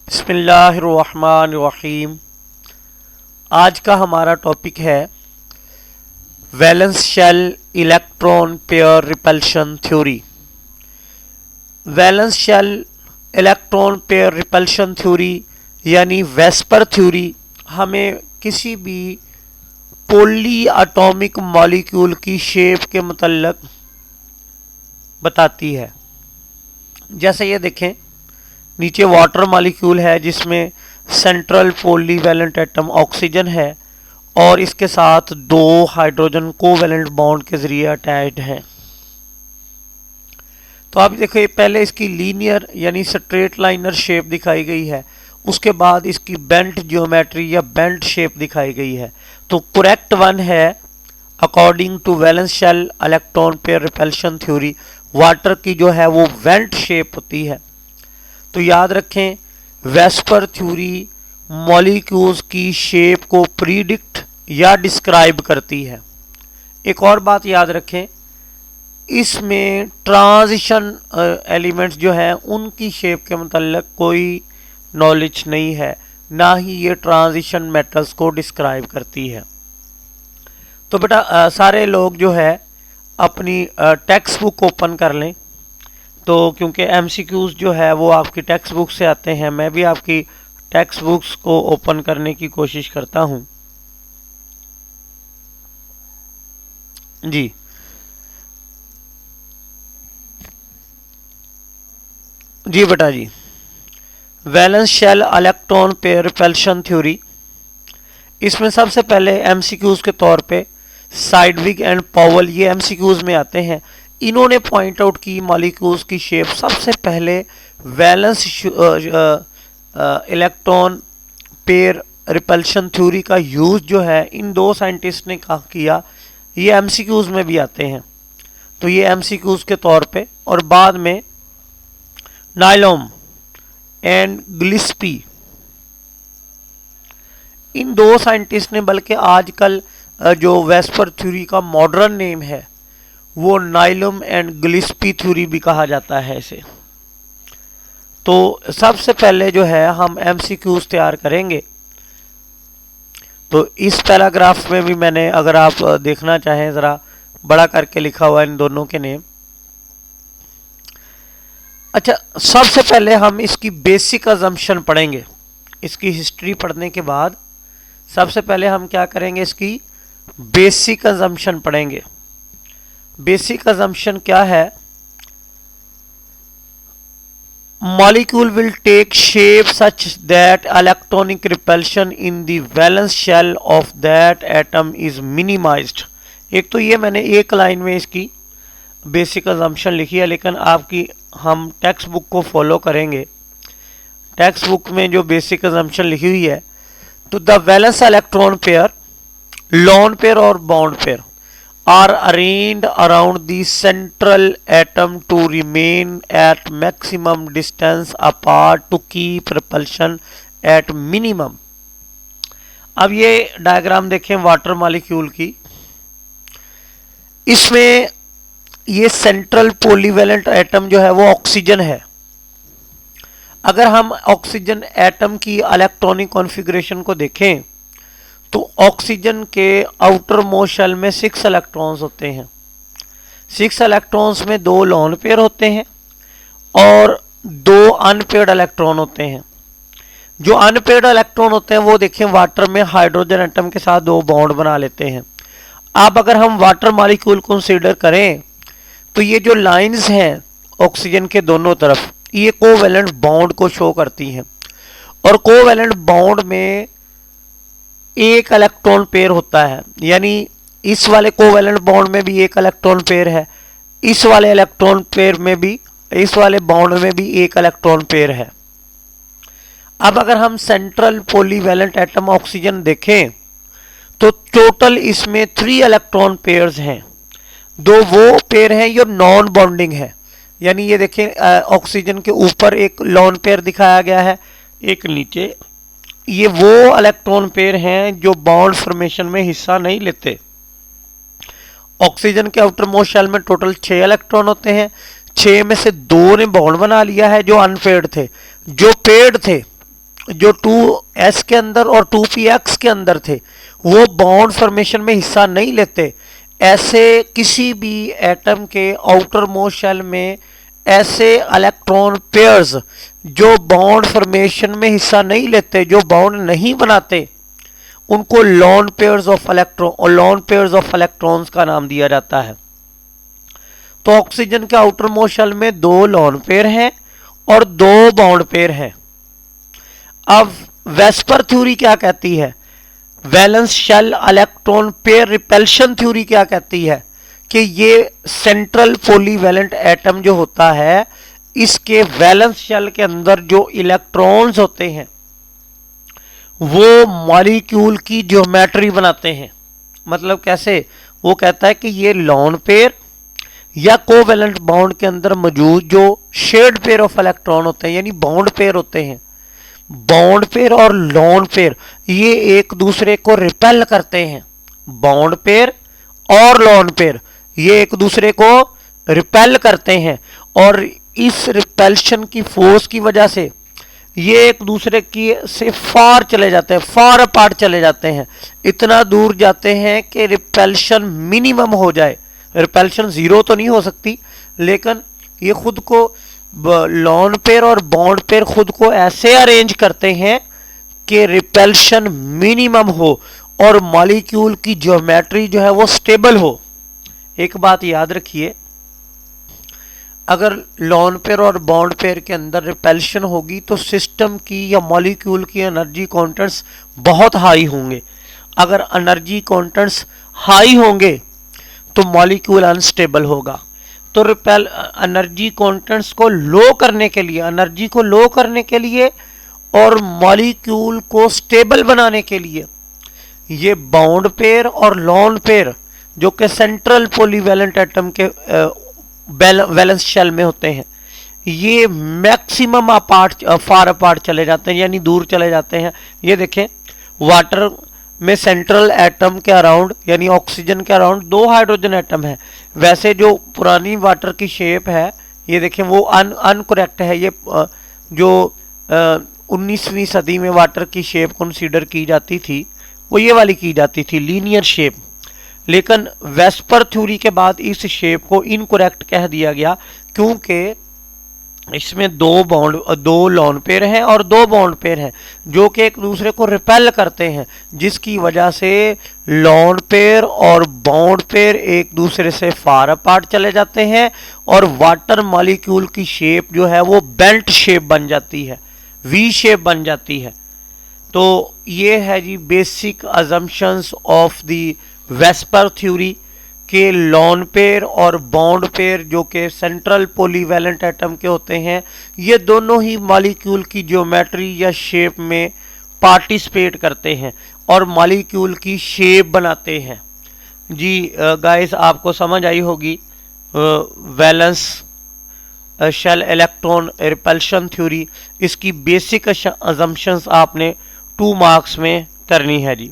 बिस्मिल्लाहिर्रहमानिर्रहीम। आज का हमारा टॉपिक है valence shell electron pair repulsion theory. Valence shell electron pair repulsion theory यानी वेस्पर थ्योरी हमें किसी भी पोली एटॉमिक मॉलिक्यूल की शेप के मुतल्लक बताती है। जैसे ये देखें, नीचे वाटर मॉलिक्यूल है जिसमें सेंट्रल पॉलीवैलेंट एटम ऑक्सीजन है और इसके साथ दो हाइड्रोजन कोवैलेंट बॉन्ड के जरिए अटैच्ड हैं। तो आप देखो, पहले इसकी लीनियर यानी स्ट्रेट लाइनर शेप दिखाई गई है, उसके बाद इसकी बेंट ज्योमेट्री या बेंट शेप दिखाई गई है। तो करेक्ट वन है according to valence shell electron pair repulsion theory, water की जो है वो वेंट शेप होती है। तो याद रखें, वेस्पर थ्योरी मॉलिक्यूल्स की शेप को प्रीडिक्ट या डिस्क्राइब करती है। एक और बात याद रखें, इसमें ट्रांजिशन एलिमेंट्स जो हैं उनकी शेप के मतलब कोई नॉलेज नहीं है, ना ही ये ट्रांजिशन मेटल्स को डिस्क्राइब करती है। तो बेटा सारे लोग जो है अपनी टेक्स्ट बुक ओपन कर लें। तो क्योंकि एमसीक्यूज जो है वो आपकी टेक्स्ट बुक से आते हैं, मैं भी आपकी टेक्स्ट बुक्स को ओपन करने की कोशिश करता हूं जी। जी बेटा जी, valence shell electron pair repulsion theory, इसमें सबसे पहले एमसीक्यूज के तौर पे साइडविक एंड पावेल ये एमसीक्यूज में आते हैं। इन्होंने पॉइंट आउट की मॉलिक्यूल्स की शेप। सबसे पहले valence electron pair repulsion theory का यूज जो है इन दो साइंटिस्ट ने किया, ये एमसीक्यूज में भी आते हैं। तो ये एमसीक्यूज के तौर पे, और बाद में नाइलॉम एंड गिल्स्पी, इन दो साइंटिस्ट ने, बल्कि आजकल जो वेस्पर थ्योरी का मॉडर्न नेम है वो नाइलम एंड गिल्स्पी थ्योरी भी कहा जाता है इसे। तो सबसे पहले जो है हम एमसीक्यूज तैयार करेंगे। तो इस पैराग्राफ में भी मैंने, अगर आप देखना चाहें, ज़रा बड़ा करके लिखा हुआ इन दोनों के नेम। अच्छा, सबसे पहले हम इसकी बेसिक अजम्पशन पढ़ेंगे। इसकी हिस्ट्री पढ़ने के बाद सबसे पहले हम क्या करेंगे, इसकी बेसिक अजम्पशन पढ़ेंगे। बेसिक अजम्पशन क्या है? Molecule will take shape such that electronic repulsion in the valence shell of that atom is minimized. एक तो ये मैंने एक लाइन में इसकी बेसिक अजम्पशन लिखी है, लेकिन आपकी हम टेक्स्ट बुक को फॉलो करेंगे। टेक्स्ट बुक में जो बेसिक अजम्पशन लिखी हुई है, तो the valence electron pair, lone pair और bond pair are arranged around the central atom to remain at maximum distance apart to keep repulsion at minimum। अब ये डायग्राम देखें वाटर मॉलिक्यूल की, इसमें ये सेंट्रल पॉलीवैलेंट एटम जो है वो ऑक्सीजन है। अगर हम ऑक्सीजन एटम की इलेक्ट्रॉनिक कॉन्फ़िगरेशन को देखें तो ऑक्सीजन के आउटर मोस्ट शेल में 6 इलेक्ट्रॉन्स होते हैं। 6 इलेक्ट्रॉन्स में 2 लोन पेयर होते हैं और 2 अनपेयर्ड इलेक्ट्रॉन होते हैं। जो अनपेयर्ड इलेक्ट्रॉन होते हैं वो देखें वाटर में हाइड्रोजन एटम के साथ 2 बॉन्ड बना लेते हैं। अब अगर हम वाटर मॉलिक्यूल कंसीडर करें तो ये जो लाइंस हैं ऑक्सीजन के दोनों तरफ, ये कोवैलेंट बॉन्ड को शो करती हैं, और कोवैलेंट बॉन्ड में एक इलेक्ट्रॉन पेयर होता है। यानी इस वाले कोवैलेंट बॉन्ड में भी एक इलेक्ट्रॉन पेयर है, इस वाले इलेक्ट्रॉन पेयर में भी, इस वाले बॉन्ड में भी एक इलेक्ट्रॉन पेयर है। अब अगर हम सेंट्रल पॉलीवैलेंट एटम ऑक्सीजन देखें तो टोटल इसमें 3 इलेक्ट्रॉन पेयर्स हैं। 2 वो पेयर हैं जो नॉन बॉन्डिंग है, यानी ये देखें ऑक्सीजन के ऊपर एक लोन पेयर दिखाया गया है, एक नीचे। ये वो इलेक्ट्रॉन पेयर हैं जो बॉन्ड फॉर्मेशन में हिस्सा नहीं लेते। ऑक्सीजन के आउटर मोस्ट शेल में टोटल 6 इलेक्ट्रॉन होते हैं। 6 में से 2 ने बॉन्ड बना लिया है जो अनपेयर्ड थे। जो पेयर्ड थे जो 2s के अंदर और 2px के अंदर थे वो बॉन्ड फॉर्मेशन में हिस्सा नहीं लेते। ऐसे किसी भी एटम के आउटर मोस्ट शेल में ऐसे इलेक्ट्रॉन पेयर्स जो बॉन्ड फॉर्मेशन में हिस्सा नहीं लेते, जो बॉन्ड नहीं बनाते, उनको लॉन पेयर्स ऑफ इलेक्ट्रॉन्स का नाम दिया जाता है। तो ऑक्सीजन के आउटर मोस्ट शेल में 2 लॉन पेयर हैं और 2 बॉन्ड पेयर हैं। अब वेस्पर थ्योरी क्या कहती है, valence shell electron pair repulsion theory क्या कहती है कि ये सेंट्रल पॉलीवैलेंट एटम जो होता है इसके वैलेंस शेल के अंदर जो इलेक्ट्रॉन्स होते हैं वो मॉलिक्यूल की ज्योमेट्री बनाते हैं। मतलब कैसे, वो कहता है कि ये लॉन पेयर या कोवैलेंट बॉन्ड के अंदर मौजूद जो शेड पेयर ऑफ इलेक्ट्रॉन होते हैं यानी बॉन्ड पेयर होते हैं, बॉन्ड पेयर और लॉन पेयर ये एक दूसरे को रिपेल करते हैं। बॉन्ड पेयर और लॉन पेयर ये एक दूसरे को रिपेल करते हैं और इस रिपेल्शन की फोर्स की वजह से ये एक दूसरे की से फार चले जाते हैं, फार अपार्ट चले जाते हैं, इतना दूर जाते हैं कि रिपेल्शन मिनिमम हो जाए। रिपेल्शन जीरो तो नहीं हो सकती, लेकिन ये खुद को लॉन पेयर और बॉन्ड पेयर खुद को ऐसे अरेंज करते हैं कि रिपेल्शन मिनिमम हो और मॉलिक्यूल की ज्योमेट्री जो है वो स्टेबल हो। एक बात याद रखिए, अगर लॉन पेयर और बॉन्ड पेयर के अंदर रिपेल्शन होगी तो सिस्टम की या मॉलिक्यूल की एनर्जी कॉन्टेंट्स बहुत हाई होंगे। अगर एनर्जी कॉन्टेंट्स हाई होंगे तो मॉलिक्यूल अनस्टेबल होगा। तो एनर्जी कॉन्टेंट्स को लो करने के लिए, एनर्जी को लो करने के लिए और मॉलिक्यूल को स्टेबल बनाने के लिए ये बॉन्ड पेयर और लॉन पेयर जो कि सेंट्रल पॉलीवैलेंट एटम के वैलेंस शेल में होते हैं ये मैक्सिमम फार अपार्ट चले जाते हैं यानी दूर चले जाते हैं। ये देखें, वाटर में सेंट्रल एटम के अराउंड यानी ऑक्सीजन के अराउंड 2 हाइड्रोजन एटम है। वैसे जो पुरानी वाटर की शेप है ये देखें वो अनकरेक्ट है। ये जो 19वीं सदी में वाटर की शेप कंसीडर की जाती थी वो ये वाली की जाती थी, लीनियर शेप। लेकिन वेस्पर थ्योरी के बाद इस शेप को इनकरेक्ट कह दिया गया क्योंकि इसमें 2 लॉन पेयर हैं और 2 बॉन्ड पेयर हैं जो कि एक दूसरे को रिपेल करते हैं, जिसकी वजह से लॉन पेयर और बॉन्ड पेयर एक दूसरे से फार अपार्ट चले जाते हैं और वाटर मॉलिक्यूल की शेप जो है वो बेल्ट शेप बन जाती है, वी शेप बन जाती है। तो ये है जी basic assumptions of the VSEPR theory के लॉन पेयर और बॉन्ड पेयर जो कि सेंट्रल पॉलीवैलेंट एटम के होते हैं ये दोनों ही मॉलिक्यूल की ज्योमेट्री या शेप में पार्टिसिपेट करते हैं और मॉलिक्यूल की शेप बनाते हैं। जी गाइस, आपको समझ आई होगी valence shell electron repulsion theory. इसकी बेसिक अजम्पशंस आपने 2 मार्क्स में करनी है जी।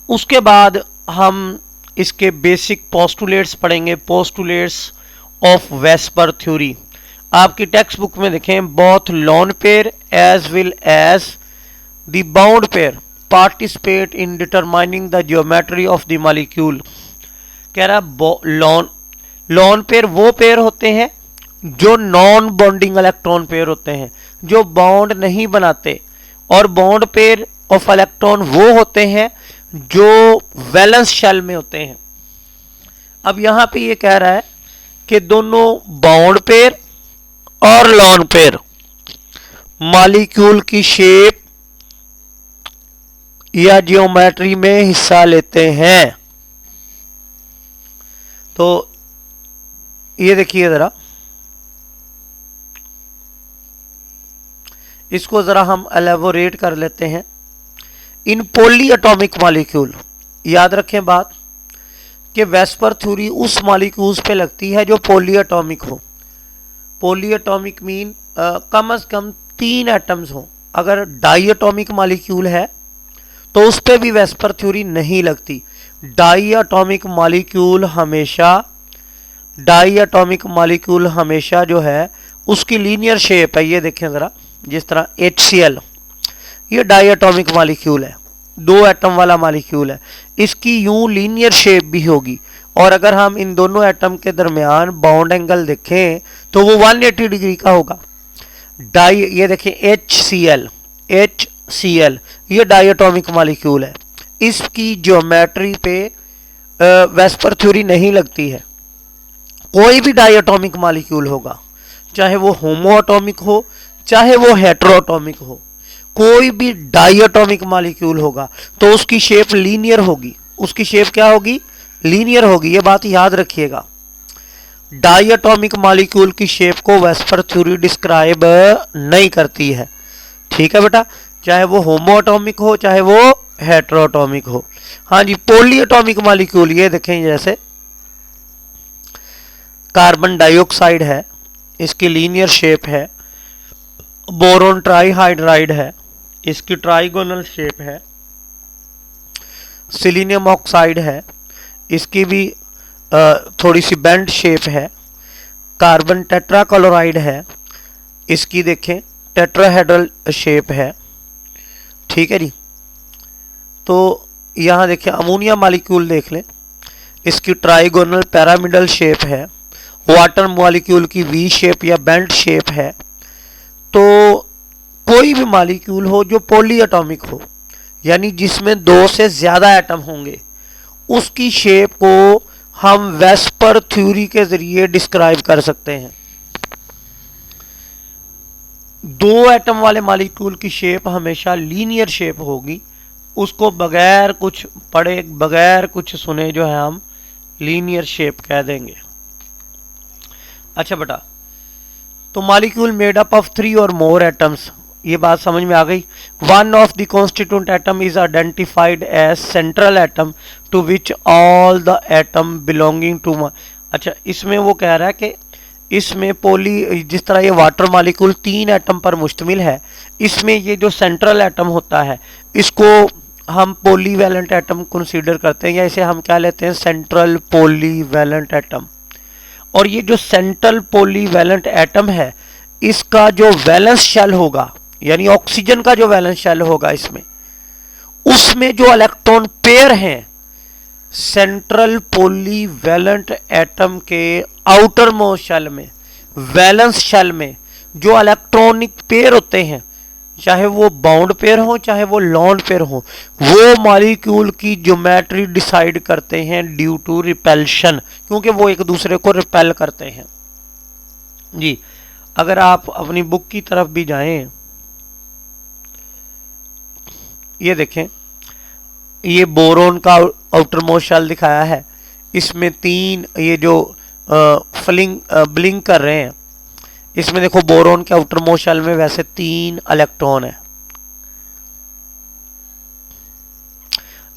उसके बाद हम इसके बेसिक पोस्टुलेट्स पढ़ेंगे, पोस्टुलेट्स ऑफ वेस्पर थ्योरी। आपकी टेक्स्ट बुक में देखें, both lone pair as well as the bound pair participate in determining the geometry of the molecule. कह रहा लॉन पेयर वो पेयर होते हैं जो नॉन बॉन्डिंग इलेक्ट्रॉन पेयर होते हैं, जो बॉन्ड नहीं बनाते, और बॉन्ड पेयर ऑफ इलेक्ट्रॉन वो होते हैं जो वैलेंस शेल में होते हैं। अब यहां पे ये कह रहा है कि दोनों बॉन्ड पेयर और लॉन पेयर मॉलिक्यूल की शेप या जियोमेट्री में हिस्सा लेते हैं। तो ये देखिए जरा, इसको जरा हम एलेबोरेट कर लेते हैं। इन पॉली एटॉमिक मॉलिक्यूल, याद रखें बात कि वेस्पर थ्योरी उस मॉलिक्यूल्स पे लगती है जो पॉली एटॉमिक हो। पॉली एटॉमिक मीन कम से कम 3 एटम्स हो। अगर डाई एटॉमिक मॉलिक्यूल है तो उस पर भी वेस्पर थ्योरी नहीं लगती। डाई एटॉमिक मॉलिक्यूल हमेशा जो है उसकी लीनियर शेप है। ये देखें ज़रा, जिस तरह HCl, ये डाइएटॉमिक मॉलिक्यूल है, 2 एटम वाला मॉलिक्यूल है, इसकी यूं लीनियर शेप भी होगी, और अगर हम इन दोनों एटम के दरमियान बॉन्ड एंगल देखें तो वो 180 डिग्री का होगा। ये देखें HCl ये डाइएटॉमिक मॉलिक्यूल है, इसकी ज्योमेट्री पे वेस्पर थ्योरी नहीं लगती है। कोई भी डाइएटॉमिक मॉलिक्यूल होगा, चाहे वो होमोएटॉमिक हो चाहे वो हेटेरोएटॉमिक हो, कोई भी डाइएटॉमिक मॉलिक्यूल होगा तो उसकी शेप लीनियर होगी। उसकी शेप क्या होगी? लीनियर होगी। ये बात याद रखिएगा। डाइएटॉमिक मॉलिक्यूल की शेप को वेस्पर थ्योरी डिस्क्राइब नहीं करती है, ठीक है बेटा, चाहे वो होमोएटॉमिक हो चाहे वो हेटेरोएटॉमिक हो। हाँ जी, पॉलीएटॉमिक मॉलिक्यूल, ये देखें जैसे कार्बन डाइऑक्साइड है, इसकी लीनियर शेप है। बोरोन ट्राईहाइड्राइड है, इसकी ट्राइगोनल शेप है। सिलीनियम ऑक्साइड है, इसकी भी थोड़ी सी बेंड शेप है। कार्बन टेट्राक्लोराइड है, इसकी देखें टेट्राहेड्रल शेप है, ठीक है जी। तो यहाँ देखें अमोनिया मॉलिक्यूल देख लें, इसकी ट्राइगोनल पिरामिडल शेप है। वाटर मॉलिक्यूल की वी शेप या बेंड शेप है। तो कोई भी मॉलिक्यूल हो जो पॉलीएटॉमिक हो, यानी जिसमें 2 से ज़्यादा एटम होंगे, उसकी शेप को हम वेस्पर थ्योरी के जरिए डिस्क्राइब कर सकते हैं। 2 एटम वाले मॉलिक्यूल की शेप हमेशा लीनियर शेप होगी, उसको बगैर कुछ पढ़े बगैर कुछ सुने जो है हम लीनियर शेप कह देंगे। अच्छा बेटा, तो मॉलिक्यूल मेड अप ऑफ 3 और मोर एटम्स, ये बात समझ में आ गई। One of the constituent atom is identified as central atom to which all the atom belonging to. अच्छा, इसमें वो कह रहा है कि इसमें जिस तरह ये वाटर मॉलिक्यूल 3 एटम पर मुश्तमिल है, इसमें ये जो सेंट्रल एटम होता है इसको हम पॉलीवैलेंट एटम कंसीडर करते हैं, या इसे हम क्या लेते हैं, सेंट्रल पॉलीवैलेंट एटम। और ये जो सेंट्रल पॉलीवैलेंट एटम है, इसका जो वैलेंस शेल होगा, यानी ऑक्सीजन का जो वैलेंस शेल होगा इसमें, उसमें जो इलेक्ट्रॉन पेयर हैं सेंट्रल पॉलीवैलेंट एटम के आउटर मोस्ट शेल में, वैलेंस शेल में जो इलेक्ट्रॉनिक पेयर होते हैं, चाहे वो बाउंड पेयर हो चाहे वो लॉन पेयर हो, वो मॉलिक्यूल की ज्योमेट्री डिसाइड करते हैं ड्यू टू रिपेल्शन, क्योंकि वो एक दूसरे को रिपेल करते हैं जी। अगर आप अपनी बुक की तरफ भी जाएं, ये देखें, ये बोरोन का आउटर मोस्ट शेल दिखाया है, इसमें 3 ये जो ब्लिंक कर रहे हैं, इसमें देखो बोरोन के आउटर मोस्ट शेल में वैसे 3 इलेक्ट्रॉन है,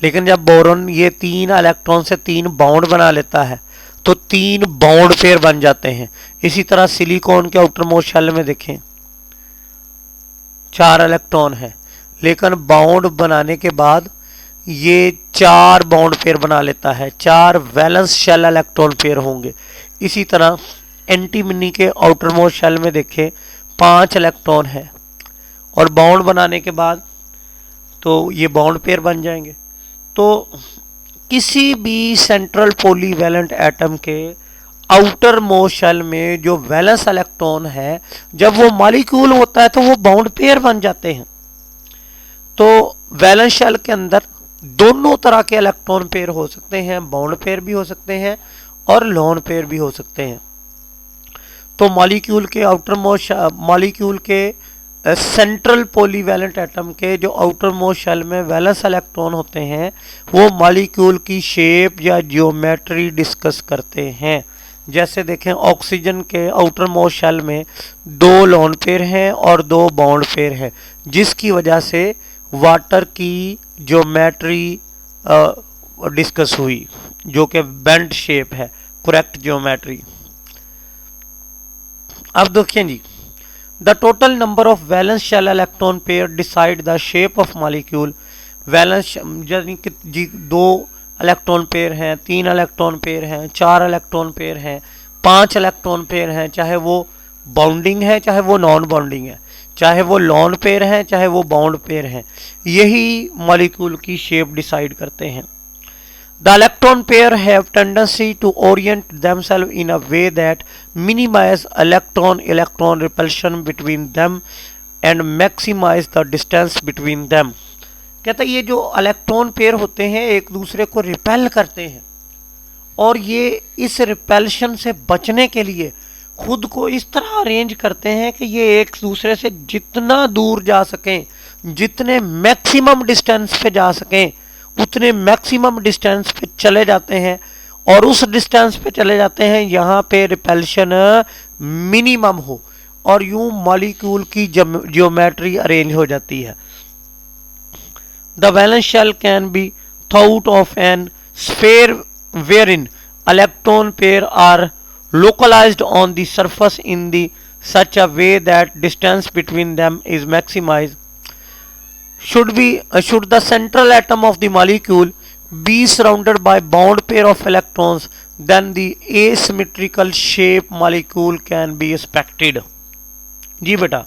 लेकिन जब बोरोन ये 3 इलेक्ट्रॉन से 3 बॉन्ड बना लेता है तो 3 बॉन्ड पेयर बन जाते हैं। इसी तरह सिलिकॉन के आउटर मोस्ट शेल में देखें 4 इलेक्ट्रॉन है, लेकिन बॉन्ड बनाने के बाद ये 4 बॉन्ड पेयर बना लेता है, 4 वैलेंस शेल इलेक्ट्रॉन पेयर होंगे। इसी तरह एंटीमनी के आउटर मोस्ट शेल में देखें 5 इलेक्ट्रॉन है, और बॉन्ड बनाने के बाद तो ये बॉन्ड पेयर बन जाएंगे। तो किसी भी सेंट्रल पॉलीवैलेंट एटम के आउटर मोस्ट शेल में जो वैलेंस इलेक्ट्रॉन है, जब वो मॉलिक्यूल होता है तो वो बॉन्ड पेयर बन जाते हैं। तो वैलेंस शेल के अंदर दोनों तरह के इलेक्ट्रॉन पेयर हो सकते हैं, बाउंड पेयर भी हो सकते हैं और लोन पेयर भी हो सकते हैं। तो मॉलिक्यूल के आउटर मोस्ट मॉलिक्यूल के सेंट्रल पॉलीवैलेंट एटम के जो आउटर मोस्ट शेल में वैलेंस इलेक्ट्रॉन होते हैं, वो मॉलिक्यूल की शेप या जियोमेट्री डिस्कस करते हैं। जैसे देखें ऑक्सीजन के आउटर मोस्ट शेल में 2 लोन पेयर हैं और 2 बॉन्ड पेयर हैं, जिसकी वजह से वाटर की ज्योमेट्री डिस्कस हुई, जो कि बेंड शेप है, करेक्ट ज्योमेट्री। अब देखिए जी, the total number of valence shell electron pair decide the shape of molecule. Valence यानी कि जी 2 इलेक्ट्रॉन पेयर हैं, 3 इलेक्ट्रॉन पेयर हैं, 4 इलेक्ट्रॉन पेयर हैं, 5 इलेक्ट्रॉन पेयर हैं, चाहे वो बाउंडिंग है चाहे वो नॉन बाउंडिंग है, चाहे वो लॉन पेयर हैं चाहे वो बाउंड पेयर हैं, यही मॉलिक्यूल की शेप डिसाइड करते हैं। The electron pair have tendency to orient themselves in a way that minimize electron-electron repulsion between them and maximize the distance between them। कहता है ये जो इलेक्ट्रॉन पेयर होते हैं एक दूसरे को रिपेल करते हैं और ये इस रिपेल्शन से बचने के लिए खुद को इस तरह अरेंज करते हैं कि ये एक दूसरे से जितना दूर जा सकें, जितने मैक्सिमम डिस्टेंस पे जा सकें उतने मैक्सिमम डिस्टेंस पे चले जाते हैं और उस डिस्टेंस पे चले जाते हैं यहाँ पे रिपेल्शन मिनिमम हो और यूं मॉलिक्यूल की ज्योमेट्री अरेंज हो जाती है। The valence shell can be thought of an sphere wherein electron pair are localized on the surface in the such a way that distance between them is maximized। Should the central atom of the molecule be surrounded by bound pair of electrons, then the asymmetrical shape molecule can be expected। जी बेटा,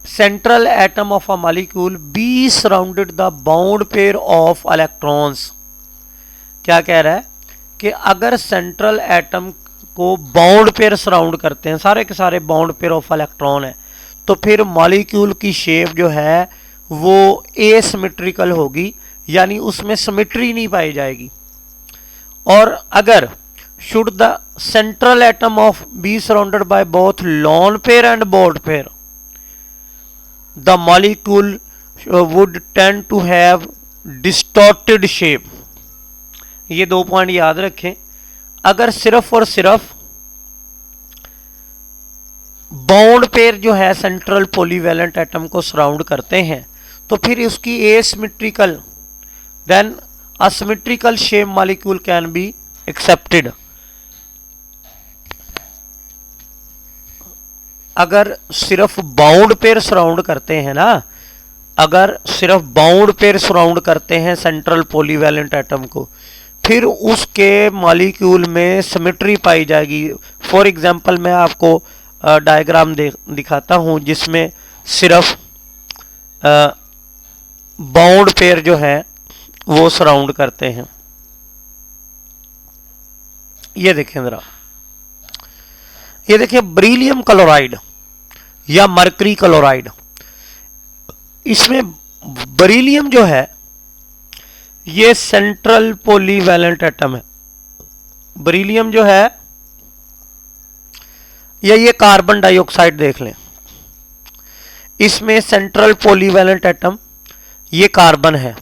central atom of a molecule be surrounded the bound pair of electrons। क्या कह रहा है कि अगर central atom को bound pair surround करते हैं, सारे के सारे बाउंड पेयर ऑफ इलेक्ट्रॉन है, तो फिर मॉलिक्यूल की शेप जो है वो एसिमेट्रिकल होगी, यानी उसमें सिमेट्री नहीं पाई जाएगी। और अगर should the central atom of be surrounded by both lone pair and bound pair, the molecule would tend to have distorted shape. ये दो पॉइंट याद रखें, अगर सिर्फ और सिर्फ बाउंड पेयर जो है सेंट्रल पॉलीवैलेंट एटम को सराउंड करते हैं तो फिर उसकी asymmetrical than asymmetrical shape molecule can be accepted. अगर सिर्फ बाउंड पेयर सराउंड करते हैं ना, अगर सिर्फ बाउंड पेयर सराउंड करते हैं सेंट्रल पॉलीवैलेंट एटम को, फिर उसके मॉलिक्यूल में सिमेट्री पाई जाएगी। फॉर एग्जांपल मैं आपको डायग्राम दिखाता हूं जिसमें सिर्फ बाउंड पेयर जो है वो सराउंड करते हैं। ये देखें जरा, ये देखिए बेरिलियम क्लोराइड या मरकरी क्लोराइड, इसमें बेरिलियम जो है ये सेंट्रल पॉलीवैलेंट एटम है। बेरिलियम जो है या ये कार्बन डाइऑक्साइड देख लें, इसमें सेंट्रल पॉलीवैलेंट एटम ये कार्बन है।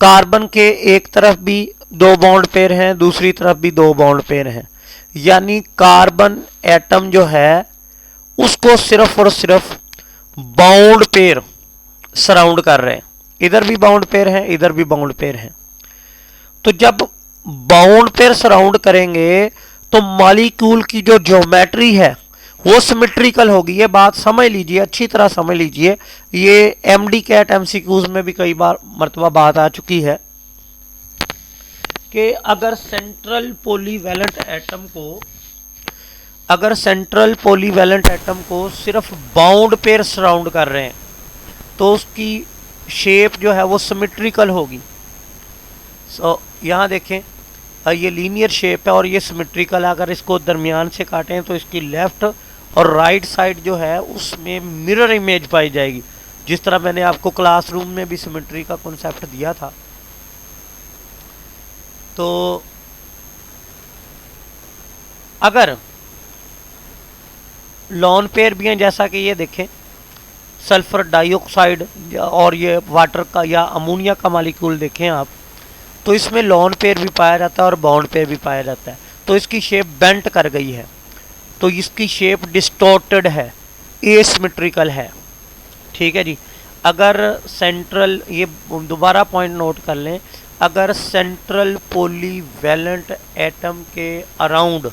कार्बन के एक तरफ भी दो बॉन्ड पेयर हैं, दूसरी तरफ भी दो बॉन्ड पेयर हैं, यानी कार्बन एटम जो है उसको सिर्फ और सिर्फ बाउंड पेयर सराउंड कर रहे हैं। इधर भी बाउंड पेयर है, इधर भी बाउंड पेयर है। तो जब बाउंड पेयर सराउंड करेंगे तो मॉलिक्यूल की जो ज्योमेट्री है वो सिमेट्रिकल होगी। ये बात समझ लीजिए, अच्छी तरह समझ लीजिए। ये एमडी कैट एमसीक्यूज में भी कई बार मर्तबा बात आ चुकी है कि अगर सेंट्रल पॉलीवैलेंट एटम को सिर्फ बाउंड पेयर सराउंड कर रहे हैं तो उसकी शेप जो है वो सिमेट्रिकल होगी। यहाँ देखें, ये लीनियर शेप है और ये सिमेट्रिकल है। अगर इसको दरमियान से काटें तो इसकी लेफ्ट और राइट साइड जो है उसमें मिरर इमेज पाई जाएगी, जिस तरह मैंने आपको क्लासरूम में भी सिमेट्री का कॉन्सेप्ट दिया था। तो अगर लॉन पेयर भी हैं, जैसा कि ये देखें सल्फर डाइऑक्साइड और ये वाटर का या अमोनिया का मॉलिक्यूल देखें आप, तो इसमें लॉन पेयर भी पाया जाता है और बाउंड पेयर भी पाया जाता है। तो इसकी शेप बेंट कर गई है, तो इसकी शेप डिस्टॉर्टेड है, एसिमेट्रिकल है। ठीक है जी। अगर सेंट्रल, ये दोबारा पॉइंट नोट कर लें, अगर सेंट्रल पॉलीवैलेंट एटम के अराउंड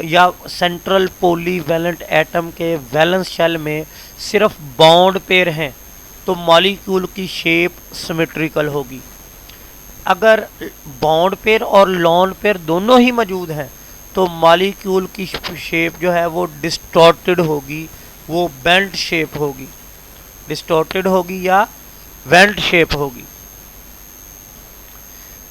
या सेंट्रल पॉलीवैलेंट एटम के वैलेंस शेल में सिर्फ बाउंड पेयर हैं तो मॉलिक्यूल की शेप सिमेट्रिकल होगी। अगर बाउंड पेयर और लॉन पेयर दोनों ही मौजूद हैं तो मॉलिक्यूल की शेप जो है वो डिस्टॉर्टेड होगी, वो बेंट शेप होगी, डिस्टॉर्टेड होगी या वेंट शेप होगी।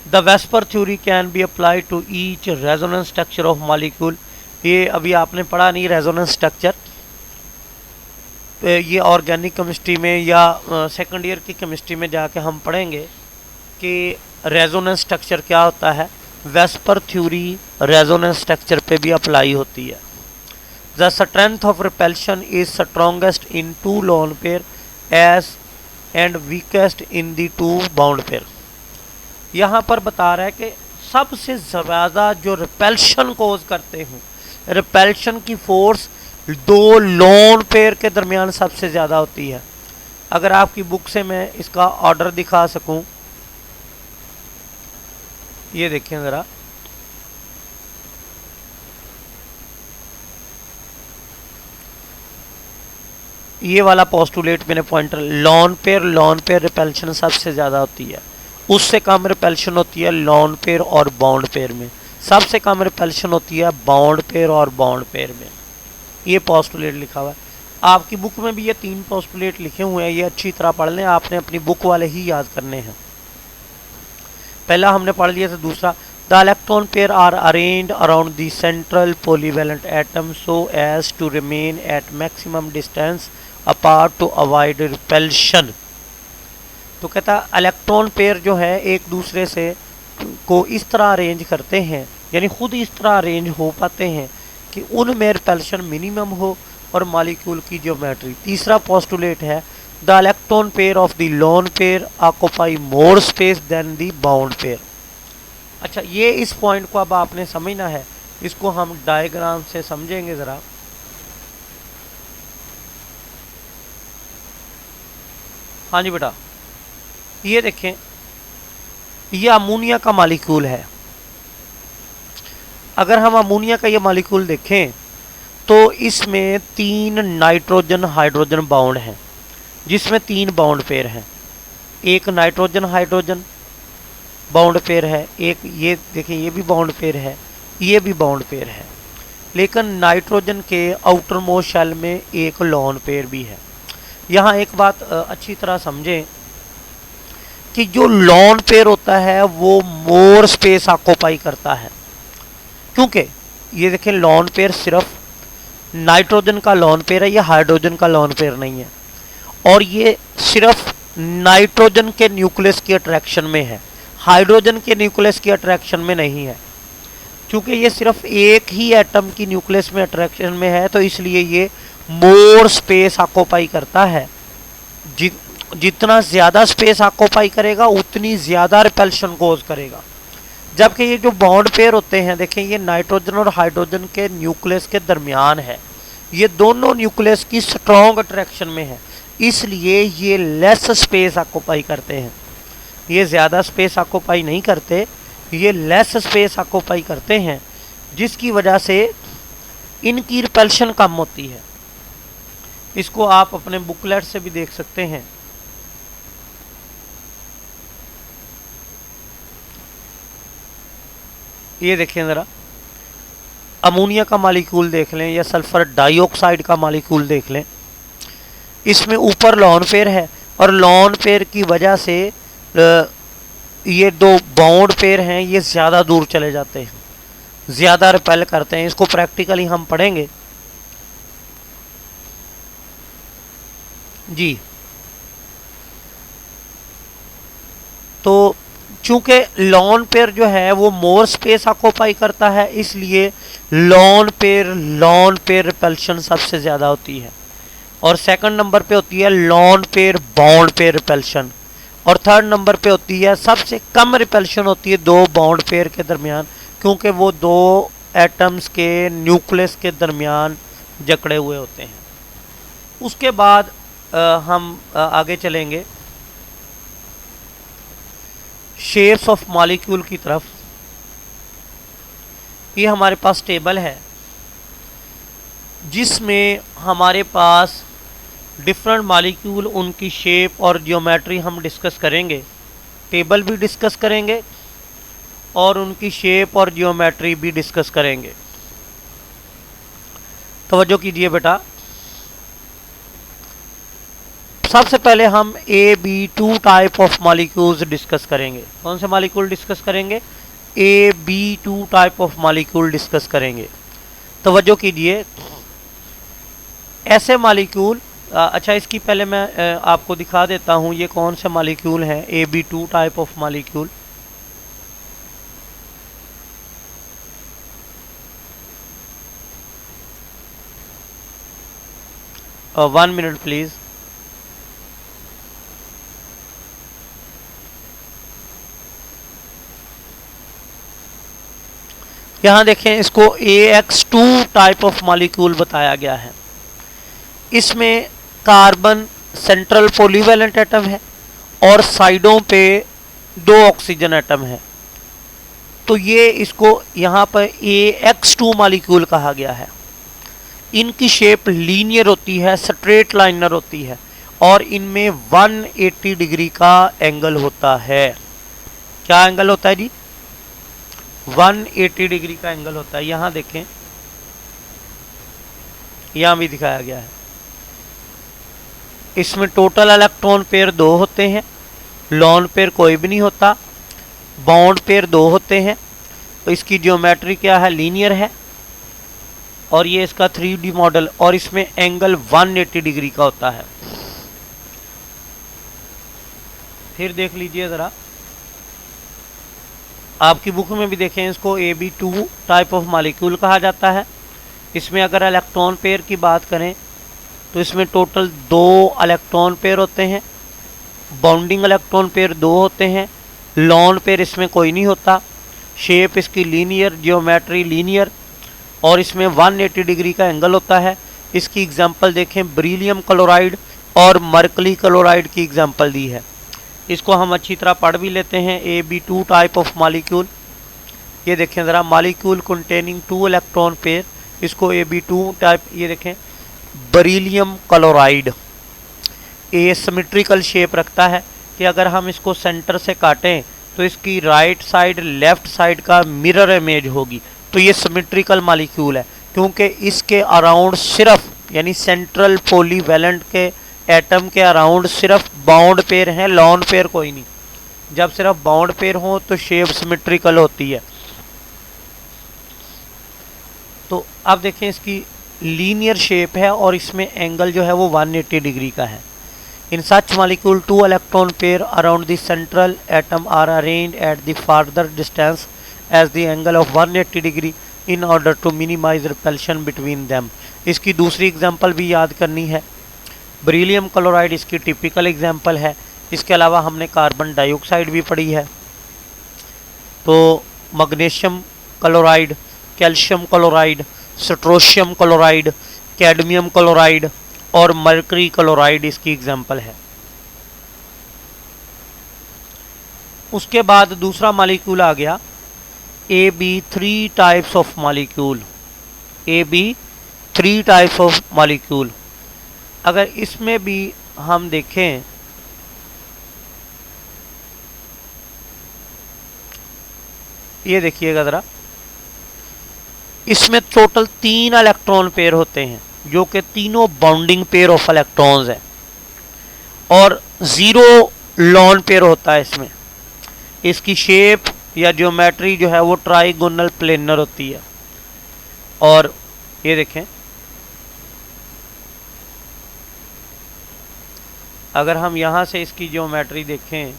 The VSEPR theory can be applied to each resonance structure of molecule. ये अभी आपने पढ़ा नहीं रेजोनेंस स्ट्रक्चर, ये ऑर्गेनिक केमिस्ट्री में या सेकंड ईयर की केमिस्ट्री में जाके हम पढ़ेंगे कि रेजोनेंस स्ट्रक्चर क्या होता है। वेस्पर थ्योरी रेजोनेंस स्ट्रक्चर पे भी अप्लाई होती है। The strength of repulsion is strongest in two lone pair as and weakest in the two bound pair. यहाँ पर बता रहा है कि सबसे ज़्यादा जो रिपल्शन कोज करते हैं, रिपल्शन की फोर्स दो लोन पेयर के दरमियान सबसे ज़्यादा होती है। अगर आपकी बुक से मैं इसका ऑर्डर दिखा सकूं, ये देखें ज़रा, ये वाला पोस्टुलेट मैंने पॉइंटर, लोन पेयर रिपल्शन सबसे ज़्यादा होती है, उससे कम रिपल्शन होती है लोन पेयर और बाउंड पेयर में, सबसे कम रिपल्शन होती है बाउंड पेयर और बाउंड पेयर में। ये पोस्टुलेट लिखा हुआ है आपकी बुक में भी, ये 3 पोस्टुलेट लिखे हुए हैं, ये अच्छी तरह पढ़ लें, आपने अपनी बुक वाले ही याद करने हैं। पहला हमने पढ़ लिया था, दूसरा the electron pair are arranged around the central polyvalent atom so as to remain at maximum distance apart to avoid repulsion. तो कहता इलेक्ट्रॉन पेयर जो है एक दूसरे से को इस तरह अरेंज करते हैं, यानी खुद इस तरह अरेंज हो पाते हैं कि उनमें रिपल्शन मिनिमम हो और मॉलिक्यूल की ज्योमेट्री। तीसरा पोस्टुलेट है the electron pair of the lone pair occupy more space than the bound pair. अच्छा, ये इस पॉइंट को अब आपने समझना है, इसको हम डायग्राम से समझेंगे ज़रा। हाँ जी बेटा, ये देखें, ये अमोनिया का मॉलिक्यूल है। अगर हम अमोनिया का ये मॉलिक्यूल देखें तो इसमें 3 नाइट्रोजन हाइड्रोजन बाउंड हैं, जिसमें 3 बाउंड पेयर हैं। एक नाइट्रोजन हाइड्रोजन बाउंड पेयर है, एक ये देखें ये भी बाउंड पेयर है, ये भी बाउंड पेयर है। लेकिन नाइट्रोजन के आउटर मोस्ट शेल में एक लोन पेयर भी है। यहाँ एक बात अच्छी तरह समझें कि जो लोन पेयर होता है वो मोर स्पेस ऑक्यूपाई करता है, क्योंकि ये देखें लोन पेयर सिर्फ नाइट्रोजन का लोन पेयर है, ये हाइड्रोजन का लोन पेयर नहीं है, और ये सिर्फ नाइट्रोजन के न्यूक्लियस की अट्रैक्शन में है, हाइड्रोजन के न्यूक्लियस की अट्रैक्शन में नहीं है। क्योंकि ये सिर्फ एक ही एटम की न्यूक्लियस में अट्रैक्शन में है, तो इसलिए ये मोर स्पेस ऑक्यूपाई करता है। जितना ज़्यादा स्पेस ऑक्यूपाई करेगा उतनी ज़्यादा रिपल्शन कोज करेगा। जबकि ये जो बॉन्ड पेयर होते हैं, देखें ये नाइट्रोजन और हाइड्रोजन के न्यूक्लियस के दरमियान है, ये दोनों न्यूक्लियस की स्ट्रॉन्ग अट्रैक्शन में है, इसलिए ये लेस स्पेस ऑक्यूपाई करते हैं। ये ज़्यादा स्पेस ऑक्यूपाई नहीं करते, ये लेस स्पेस ऑक्यूपाई करते हैं, जिसकी वजह से इनकी रिपल्शन कम होती है। इसको आप अपने बुकलेट से भी देख सकते हैं। ये देखें ज़रा, अमोनिया का मॉलिक्यूल देख लें या सल्फर डाइऑक्साइड का मॉलिक्यूल देख लें, इसमें ऊपर लोन पेयर है और लोन पेयर की वजह से ये 2 बाउंड पेयर हैं, ये ज़्यादा दूर चले जाते हैं, ज़्यादा रिपेल करते हैं। इसको प्रैक्टिकली हम पढ़ेंगे जी। तो चूंकि लोन पेयर जो है वो मोर स्पेस ऑक्यूपाई करता है, इसलिए लोन पेयर रिपल्शन सबसे ज़्यादा होती है, और सेकंड नंबर पे होती है lone pair bound pair repulsion, और थर्ड नंबर पे होती है सबसे कम रिपल्शन होती है 2 बाउंड पेयर के दरमियान, क्योंकि वो 2 एटम्स के न्यूक्लियस के दरमियान जकड़े हुए होते हैं। उसके बाद हम आगे चलेंगे शेप्स ऑफ मॉलिक्यूल की तरफ। ये हमारे पास टेबल है जिसमें हमारे पास डिफरेंट मॉलिक्यूल, उनकी शेप और जियोमेट्री हम डिस्कस करेंगे, टेबल भी डिस्कस करेंगे और उनकी शेप और जियोमेट्री भी डिस्कस करेंगे। तवज्जो कीजिए बेटा, सबसे पहले हम AB2 type of molecules discuss करेंगे। कौन से मॉलिक्यूल डिस्कस करेंगे? AB2 type of molecule discuss करेंगे। तवज्जो कीजिए, ऐसे मॉलिक्यूल, अच्छा इसकी पहले मैं आपको दिखा देता हूँ ये कौन से मॉलिक्यूल हैं AB2 type of molecule. One minute please. यहाँ देखें, इसको AX2 टाइप ऑफ मॉलिक्यूल बताया गया है। इसमें कार्बन सेंट्रल पॉलीवैलेंट एटम है और साइडों पे 2 ऑक्सीजन एटम है। तो ये इसको यहाँ पर AX2 मॉलिक्यूल कहा गया है। इनकी शेप लीनियर होती है, स्ट्रेट लाइनर होती है और इनमें 180 डिग्री का एंगल होता है। क्या एंगल होता है जी? 180 डिग्री का एंगल होता है। यहां देखें, यहां भी दिखाया गया है। इसमें टोटल इलेक्ट्रॉन पेयर 2 होते हैं, लॉन पेयर कोई भी नहीं होता, बॉन्ड पेयर 2 होते हैं। तो इसकी ज्योमेट्री क्या है? लीनियर है। और ये इसका 3D मॉडल, और इसमें एंगल 180 डिग्री का होता है। फिर देख लीजिए ज़रा, आपकी बुक में भी देखें, इसको AB2 टाइप ऑफ मॉलिक्यूल कहा जाता है। इसमें अगर इलेक्ट्रॉन पेयर की बात करें तो इसमें टोटल 2 इलेक्ट्रॉन पेयर होते हैं, बाउंडिंग इलेक्ट्रॉन पेयर 2 होते हैं, लॉन पेयर इसमें कोई नहीं होता। शेप इसकी लीनियर, जियोमेट्री लीनियर, और इसमें 180 डिग्री का एंगल होता है। इसकी एग्जांपल देखें, बेरिलियम क्लोराइड और मरकरी क्लोराइड की एग्जांपल दी है। इसको हम अच्छी तरह पढ़ भी लेते हैं। AB2 टाइप ऑफ मॉलिक्यूल, ये देखें ज़रा, मॉलिक्यूल कंटेनिंग 2 इलेक्ट्रॉन पेयर, इसको AB2 टाइप। ये देखें, बेरिलियम क्लोराइड एसिमेट्रिकल शेप रखता है कि अगर हम इसको सेंटर से काटें तो इसकी राइट साइड लेफ्ट साइड का मिरर इमेज होगी। तो ये सिमेट्रिकल मॉलिक्यूल है क्योंकि इसके अराउंड सिर्फ, यानी सेंट्रल पॉलीवैलेंट के एटम के अराउंड सिर्फ बाउंड पेयर हैं, लॉन पेयर कोई नहीं। जब सिर्फ बाउंड पेयर हो तो शेप सिमेट्रिकल होती है। तो अब देखें, इसकी लीनियर शेप है और इसमें एंगल जो है वो 180 डिग्री का है। In such molecule 2 electron pair around the central atom are arranged at the farther distance as the angle of 180 degree in order to minimise repulsion between them. इसकी दूसरी एग्जांपल भी याद करनी है। बेरिलियम क्लोराइड इसकी typical example है। इसके अलावा हमने कार्बन डाइऑक्साइड भी पढ़ी है। तो magnesium chloride, calcium chloride, strontium chloride, cadmium chloride और मरकरी क्लोराइड इसकी एग्जांपल है। उसके बाद दूसरा मॉलिक्यूल आ गया AB3 types of molecule. AB3 types of molecule, अगर इसमें भी हम देखें, ये देखिएगा ज़रा, इसमें टोटल 3 इलेक्ट्रॉन पेयर होते हैं जो कि तीनों बाउंडिंग पेयर ऑफ इलेक्ट्रॉन्स है और 0 लॉन पेयर होता है इसमें। इसकी शेप या ज्योमेट्री जो है वो ट्राइगोनल प्लेनर होती है। और ये देखें, अगर हम यहां से इसकी ज्योमेट्री देखें,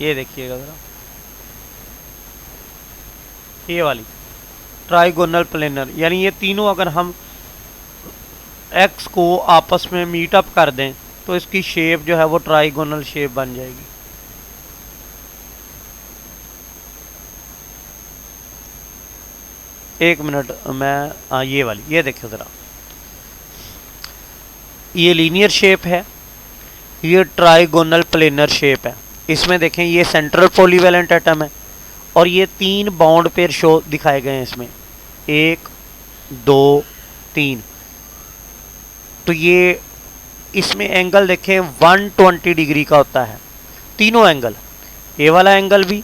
ये देखिएगा जरा, ये वाली ट्राइगोनल प्लेनर, यानी ये तीनों अगर हम एक्स को आपस में मीटअप कर दें तो इसकी शेप जो है वो ट्राइगोनल शेप बन जाएगी। एक मिनट, मैं ये वाली, ये देखिए ज़रा, ये लीनियर शेप है, ये ट्राइगोनल प्लेनर शेप है। इसमें देखें, ये सेंट्रल पॉलीवैलेंट एटम है और ये 3 बॉन्ड पेयर शो दिखाए गए हैं इसमें, 1 2 3। तो ये इसमें एंगल देखें 120 डिग्री का होता है, तीनों एंगल, ये वाला एंगल भी,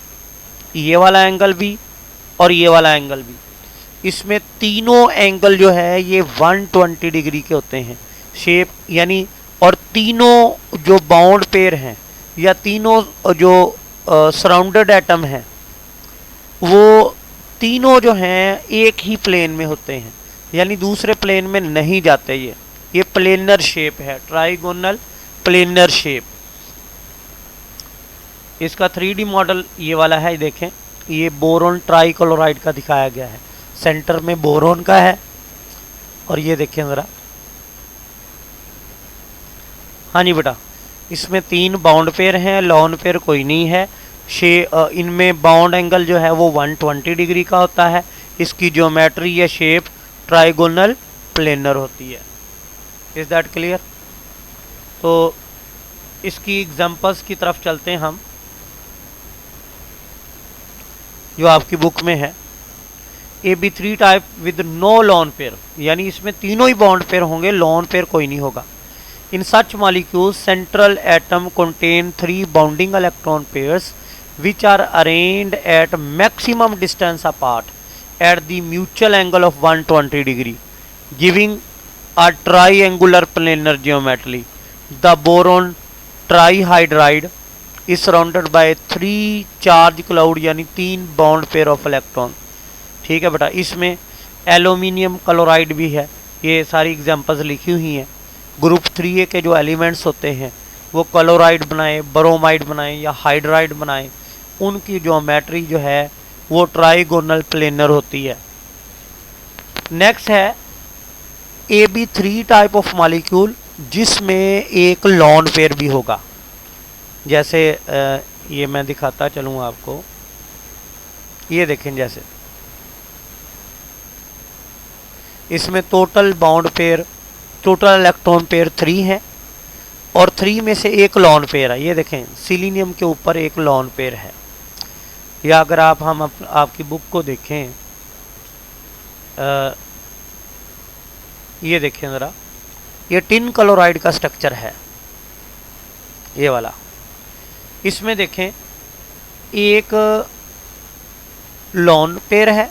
ये वाला एंगल भी और ये वाला एंगल भी। इसमें तीनों एंगल जो है ये 120 डिग्री के होते हैं शेप, यानी और तीनों जो बाउंड पेयर हैं या तीनों जो सराउंडेड एटम हैं वो तीनों जो हैं एक ही प्लेन में होते हैं, यानी दूसरे प्लेन में नहीं जाते। ये प्लेनर शेप है, ट्राइगोनल प्लेनर शेप। इसका 3D मॉडल ये वाला है, देखें ये बोरोन ट्राइक्लोराइड का दिखाया गया है, सेंटर में बोरोन का है। और ये देखें ज़रा, हाँ जी बेटा, इसमें 3 बाउंड पेयर हैं, लॉन पेयर कोई नहीं है। इनमें बाउंड एंगल जो है वो 120 डिग्री का होता है। इसकी ज्योमेट्री या शेप ट्राइगोनल प्लेनर होती है। Is that clear? तो इसकी एग्जांपल्स की तरफ चलते हैं हम, जो आपकी बुक में है। AB3 type with no lone pair, यानी इसमें तीनों ही बाउंड पेयर होंगे, लॉन पेयर कोई नहीं होगा। In such molecules central atom contain 3 bonding electron pairs which are arranged at maximum distance apart at the mutual angle of 120 degree, giving a triangular planar geometry. The boron trihydride is surrounded by 3 charge cloud, यानी 3 bound pair of electron. ठीक है बेटा, इसमें aluminium chloride भी है। ये सारी examples लिखी हुई हैं। ग्रुप 3A के जो एलिमेंट्स होते हैं वो क्लोराइड बनाए, ब्रोमाइड बनाए या हाइड्राइड बनाए, उनकी ज्योमेट्री जो है वो ट्राइगोनल प्लेनर होती है। नेक्स्ट है AB3 टाइप ऑफ मॉलिक्यूल, जिसमें एक लॉन पेयर भी होगा। जैसे ये मैं दिखाता चलूँ आपको, ये देखें, जैसे इसमें total bound pair, total electron pair 3 है और 3 में से एक लॉन पेयर है। ये देखें, सिलीनियम के ऊपर एक लॉन पेयर है। या अगर हम आपकी बुक को देखें, ये देखें ज़रा, ये टिन क्लोराइड का स्ट्रक्चर है, ये वाला। इसमें देखें एक लॉन पेयर है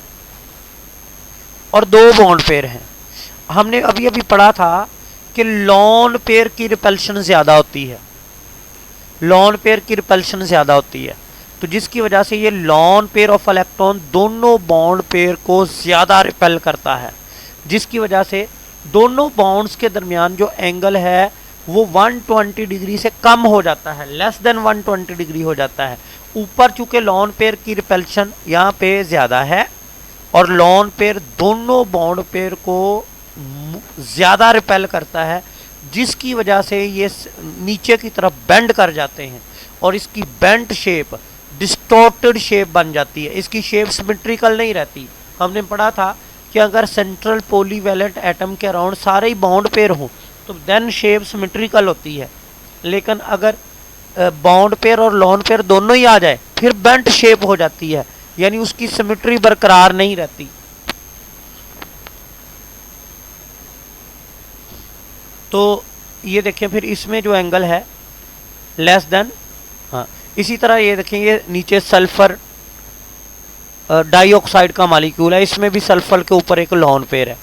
और 2 बॉन्ड पेयर हैं। हमने अभी अभी पढ़ा था कि लॉन पेयर की रिपल्शन ज़्यादा होती है, लॉन पेयर की रिपल्शन ज़्यादा होती है, तो जिसकी वजह से ये लॉन पेयर ऑफ इलेक्ट्रॉन दोनों बॉन्ड पेयर को ज़्यादा रिपेल करता है, जिसकी वजह से दोनों बॉन्ड्स के दरमियान जो एंगल है वो 120 डिग्री से कम हो जाता है, लेस देन 120 डिग्री हो जाता है। ऊपर चूँकि लॉन पेयर की रिपल्शन यहाँ पे ज़्यादा है और लॉन पेयर दोनों बॉन्ड पेयर को ज़्यादा रिपेल करता है, जिसकी वजह से ये नीचे की तरफ बेंड कर जाते हैं और इसकी बेंट शेप डिस्टॉर्टेड शेप बन जाती है। इसकी शेप सिमेट्रिकल नहीं रहती। हमने पढ़ा था कि अगर सेंट्रल पॉलीवैलेंट एटम के अराउंड सारे ही बाउंड पेयर हों तो देन शेप सिमेट्रिकल होती है, लेकिन अगर बाउंड पेयर और लॉन पेयर दोनों ही आ जाए फिर बेंट शेप हो जाती है, यानी उसकी सिमेट्री बरकरार नहीं रहती। तो ये देखें, फिर इसमें जो एंगल है लेस देन, हाँ, इसी तरह ये देखें, ये नीचे सल्फर डाइऑक्साइड का मॉलिक्यूल है, इसमें भी सल्फर के ऊपर एक लॉन पेयर है।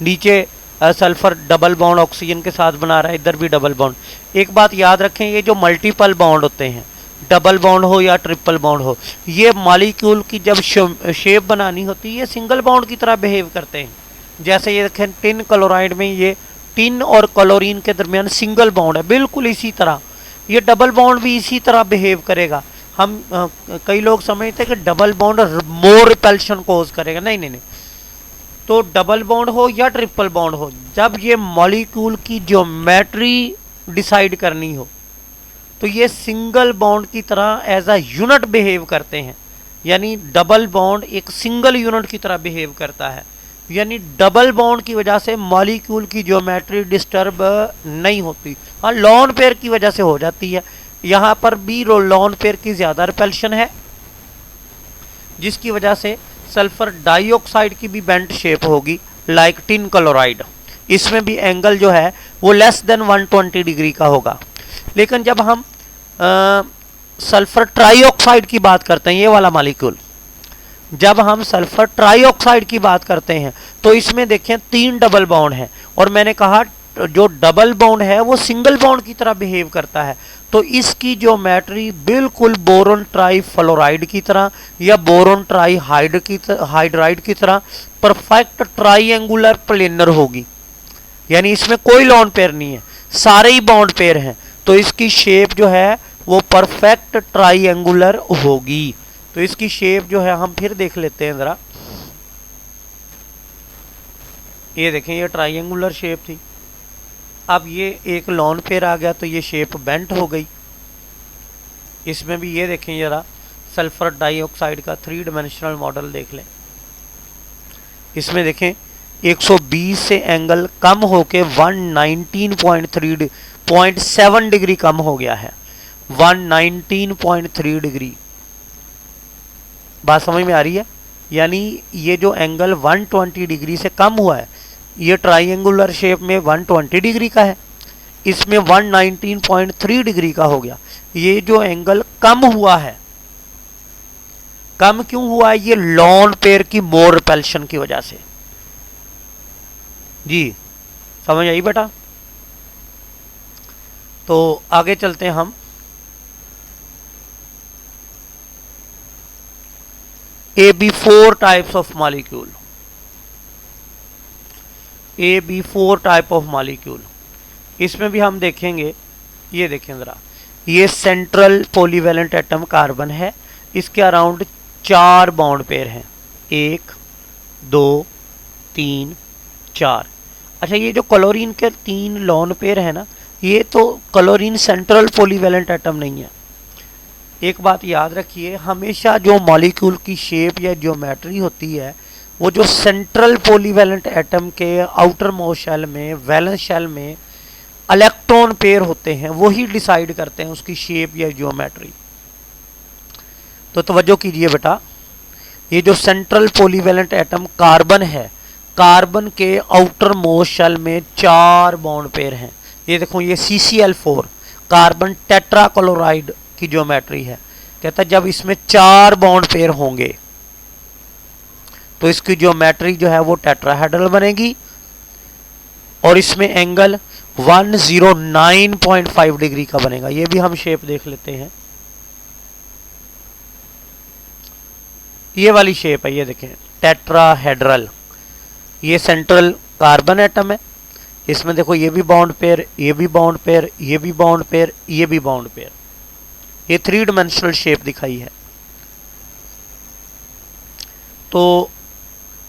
नीचे सल्फर डबल बॉन्ड ऑक्सीजन के साथ बना रहा है, इधर भी डबल बॉन्ड। एक बात याद रखें, ये जो मल्टीपल बॉन्ड होते हैं, डबल बॉन्ड हो या ट्रिपल बॉन्ड हो, ये मॉलिक्यूल की जब शेप बनानी होती है ये सिंगल बॉन्ड की तरह बिहेव करते हैं। जैसे ये देखें, टिन क्लोराइड में ये टिन और क्लोरीन के दरमियान सिंगल बॉन्ड है, बिल्कुल इसी तरह ये डबल बॉन्ड भी इसी तरह बिहेव करेगा। हम कई लोग समझते हैं कि डबल बॉन्ड मोर रिपल्शन कोज करेगा, नहीं नहीं नहीं। तो डबल बॉन्ड हो या ट्रिपल बॉन्ड हो, जब ये मॉलिक्यूल की ज्योमेट्री डिसाइड करनी हो तो ये सिंगल बॉन्ड की तरह एज अ यूनिट बिहेव करते हैं, यानी डबल बॉन्ड एक सिंगल यूनिट की तरह बिहेव करता है, यानी डबल बॉन्ड की वजह से मॉलिक्यूल की ज्योमेट्री डिस्टर्ब नहीं होती। हाँ, लॉन पेयर की वजह से हो जाती है। यहाँ पर भी लॉन पेयर की ज़्यादा रिपल्शन है, जिसकी वजह से सल्फर डाइऑक्साइड की भी बेंट शेप होगी लाइक टिन क्लोराइड। इसमें भी एंगल जो है वो लेस देन 120 डिग्री का होगा। लेकिन जब हम सल्फर ट्राइऑक्साइड की बात करते हैं, ये वाला मॉलिक्यूल, जब हम सल्फर ट्राईऑक्साइड की बात करते हैं तो इसमें देखें 3 डबल बॉन्ड है, और मैंने कहा जो डबल बॉन्ड है वो सिंगल बॉन्ड की तरह बिहेव करता है। तो इसकी ज्योमेट्री बिल्कुल बोरोन ट्राई फ्लोराइड की तरह या बोरोन ट्राई हाइड्राइड की तरह परफेक्ट ट्राइंगुलर प्लेनर होगी, यानी इसमें कोई लॉन पेयर नहीं है, सारे ही बॉन्ड पेयर हैं। तो इसकी शेप जो है वो परफेक्ट ट्राइंगुलर होगी। तो इसकी शेप जो है हम फिर देख लेते हैं ज़रा। ये देखें, ये ट्राइंगुलर शेप थी, अब ये एक लॉन पेयर आ गया तो ये शेप बेंट हो गई। इसमें भी ये देखें ज़रा, सल्फर डाइऑक्साइड का 3 डायमेंशनल मॉडल देख लें। इसमें देखें 120 से एंगल कम होके 119.7 डिग्री कम हो गया है, 119.3 डिग्री। बात समझ में आ रही है? यानी ये जो एंगल 120 डिग्री से कम हुआ है, ये ट्राइंगुलर शेप में 120 डिग्री का है, इसमें 119.3 डिग्री का हो गया। ये जो एंगल कम हुआ है, कम क्यों हुआ है? ये लॉन पेयर की मोर रिपल्शन की वजह से। जी समझ आई बेटा? तो आगे चलते हैं हम। AB4 types of molecule, AB4 type of molecule, इसमें भी हम देखेंगे। ये देखें ज़रा, ये सेंट्रल पॉलीवैलेंट एटम कार्बन है, इसके अराउंड 4 बॉन्ड पेयर हैं, 1 2 3 4। अच्छा, ये जो क्लोरीन के 3 लॉन पेयर है ना, ये तो क्लोरीन सेंट्रल पॉलीवैलेंट एटम नहीं है। एक बात याद रखिए, हमेशा जो मॉलिक्यूल की शेप या ज्योमेट्री होती है वो जो सेंट्रल पॉलीवैलेंट एटम के आउटर मोस्ट शेल में, वैलेंस शेल में इलेक्ट्रॉन पेयर होते हैं, वही डिसाइड करते हैं उसकी शेप या ज्योमेट्री। तो तवज्जो कीजिए बेटा, ये जो सेंट्रल पॉलीवैलेंट एटम कार्बन है, कार्बन के आउटर मोस्ट शेल में 4 बॉन्ड पेयर हैं। ये देखो, ये CCl4 कार्बन टेट्राक्लोराइड की ज्योमेट्री है। कहता है जब इसमें 4 बॉन्ड पेयर होंगे तो इसकी ज्योमेट्री जो है वो टेट्राहेड्रल बनेगी, और इसमें एंगल 109.5 डिग्री का बनेगा। ये भी हम शेप देख लेते हैं। ये वाली शेप है, ये देखें, टेट्राहेड्रल। ये सेंट्रल कार्बन एटम है, इसमें देखो ये भी बॉन्ड पेयर, ये भी बॉन्ड पेयर, ये भी बॉन्ड पेयर, ये भी बॉन्ड पेयर। ये 3 डायमेंशनल शेप दिखाई है। तो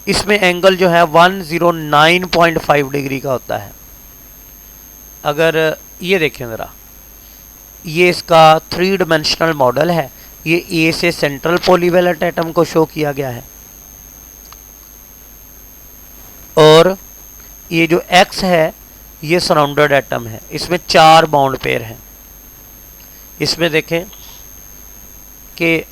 इसमें एंगल जो है 109.5 डिग्री का होता है। अगर ये देखें ज़रा, ये इसका 3 डायमेंशनल मॉडल है। ये ए से सेंट्रल पॉलीवैलेंट एटम को शो किया गया है, और ये जो एक्स है ये सराउंडेड एटम है, इसमें 4 बॉन्ड पेयर हैं। इसमें देखें कि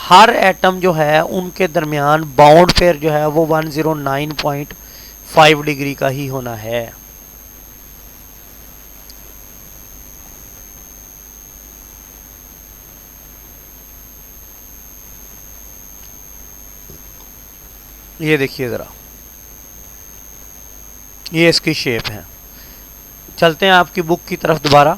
हर एटम जो है उनके दरमियान बॉन्ड पेयर जो है वो 109.5 डिग्री का ही होना है। ये देखिए ज़रा, ये इसकी शेप है। चलते हैं आपकी बुक की तरफ दोबारा।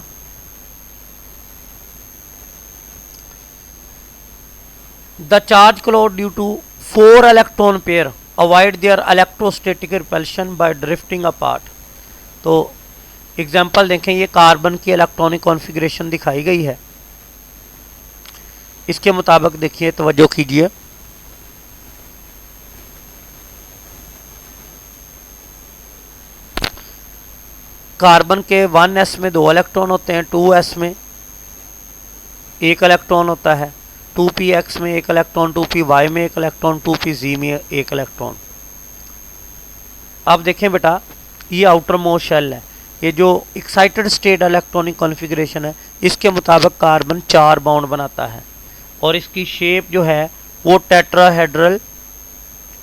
The charge cloud due to 4 electron pair avoid their electrostatic repulsion by drifting apart। तो एग्जाम्पल देखें, ये कार्बन की इलेक्ट्रॉनिक कॉन्फ़िगरेशन दिखाई गई है, इसके मुताबिक देखिए, तवज्जो कीजिए। कार्बन के 1s में 2 इलेक्ट्रॉन होते हैं, 2s में 1 इलेक्ट्रॉन होता है, 2px में 1 इलेक्ट्रॉन, 2py में 1 इलेक्ट्रॉन, 2pz में 1 इलेक्ट्रॉन। अब देखें बेटा, ये आउटर मोस्ट शेल है, ये जो एक्साइटेड स्टेट इलेक्ट्रॉनिक कॉन्फ़िगरेशन है, इसके मुताबिक कार्बन 4 बॉन्ड बनाता है, और इसकी शेप जो है वो टेट्राहेड्रल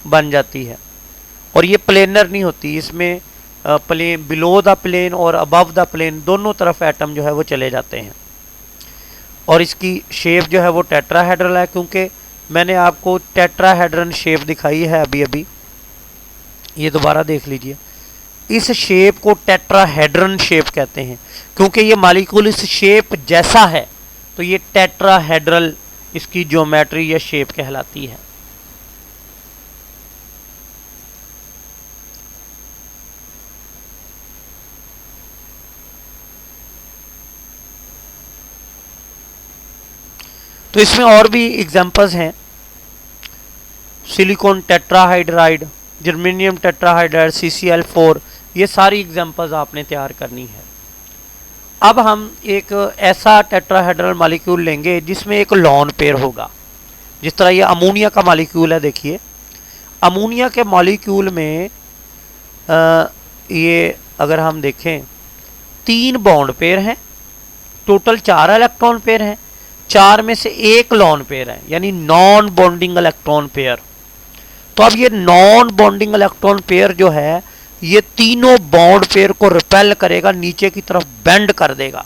बन जाती है। और ये प्लेनर नहीं होती, इसमें प्लेन, बिलो द प्लेन और अबव द प्लेन दोनों तरफ एटम जो है वो चले जाते हैं। और इसकी शेप जो है वो टेट्राहेड्रल है, क्योंकि मैंने आपको टेट्राहेड्रन शेप दिखाई है अभी अभी, ये दोबारा देख लीजिए। इस शेप को टेट्राहेड्रन शेप कहते हैं क्योंकि ये मॉलिक्यूल इस शेप जैसा है, तो ये टेट्राहेड्रल इसकी ज्योमेट्री या शेप कहलाती है। तो इसमें और भी एग्जांपल्स हैं, सिलिकॉन टेट्राहाइड्राइड, जर्मेनियम टेट्राहाइड्राइड, CCl4, ये सारी एग्जांपल्स आपने तैयार करनी है। अब हम एक ऐसा टेट्राहेड्रल मॉलिक्यूल लेंगे जिसमें एक लॉन पेयर होगा। जिस तरह ये अमोनिया का मॉलिक्यूल है, देखिए अमोनिया के मॉलिक्यूल में ये अगर हम देखें 3 बॉन्ड पेयर हैं, टोटल 4 इलेक्ट्रॉन पेयर हैं, 4 में से एक लॉन पेयर है, यानी नॉन बॉन्डिंग इलेक्ट्रॉन पेयर। तो अब ये नॉन बॉन्डिंग इलेक्ट्रॉन पेयर जो है ये तीनों बॉन्ड पेयर को रिपेल करेगा, नीचे की तरफ बेंड कर देगा,